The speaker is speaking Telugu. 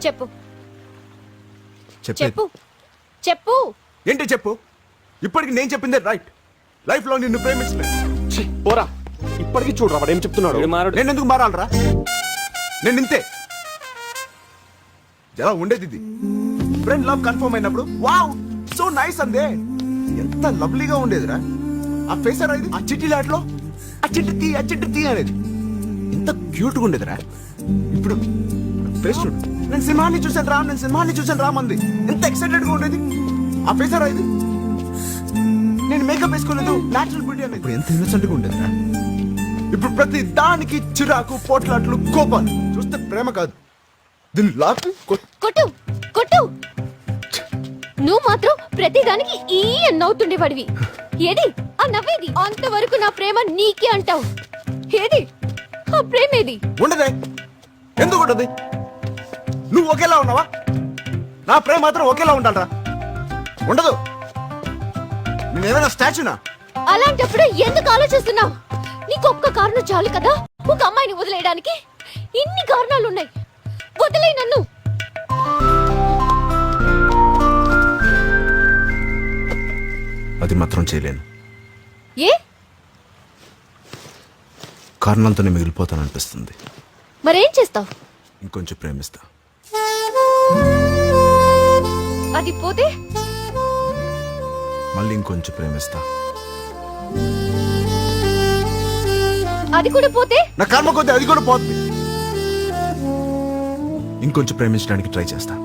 చెప్పు చెప్పేది. చెప్పు చెప్పు ఏంటి చెప్పు? ఇప్పటికి నేను చెప్పిందే రైట్. లైఫ్ లో నిన్ను ప్రేమించలేదు. ఛీ, పోరా ఇప్పటికీ చూడరా వాడు ఏం చెప్తున్నాడు. నేను ఎందుకు మారాలరా? నేను ఇంతే. ఎలా ఉండేది ఇది? ఫ్రెండ్ లవ్ కన్ఫర్మ్ అయినప్పుడు వావ్ సో నైస్ అందే. ఎంత లవ్లీగా ఉండేదిరా ఆ ఫేసర్. ఇది ఆ చిట్టి లాట్లో ఆ చిట్టి తీ అనేది ఎంత క్యూట్ గా ఉండేదిరా. ఇప్పుడు ఫేస్ చూడు. నేను సినిమాని చూసాను రా మంది ఎంత ఎక్సైటెడ్ గా ఉండేది ఆ ఫేసర్. ఇది నేను మేకప్ వేసుకోలేదు, నేచురల్ బ్యూటీ అనేది. ఇప్పుడు ఎంత ఇన్నోసెంట్ గా ఉండేదిరా. ఇప్పుడు ప్రతి దానికి చిరాకు, పోట్లాట్లు, కోపాలు. చూస్తే ప్రేమ కాదు, దీన్ని లాకు కొట్టు కొట్టు. నువ్వు మాత్రం ప్రతిదానికి ఈ నవ్వుతుండేవాడివి. ఏది ఆ నవ్వేది? అంతవరకు నా ప్రేమ నీకే అంటావు. ఏది ఆ ప్రేమేది? ఉండదే. ఎందుకు ఉండదు? నువ్వు ఒకేలా ఉన్నావా? నా ప్రేమ మాత్రం ఒకేలా ఉండాలరా. ఉండదు. నేనేమైనా స్టాచ్యూనా? అలాంటప్పుడు ఎందుకు ఆలోచిస్తున్నావు? నీకు ఒక్క కారణం చాలు కదా ఒక అమ్మాయిని వదిలేయడానికి. ఇన్ని కారణాలున్నాయి. వదిలే నన్ను. అది మాత్రం చేయలేను. ఏ కారణంతోనే మిగిలిపోతాననిపిస్తుంది. మరేం చేస్తావు? ఇంకొంచెం ప్రేమిస్తా. అది పోతే మళ్ళీ ఇంకొంచెం ప్రేమిస్తా. అది కూడా పోతే నా కర్మ కొద్దీ అది కూడా పోతుంది. ఇంకొంచెం ప్రేమించడానికి ట్రై చేస్తా.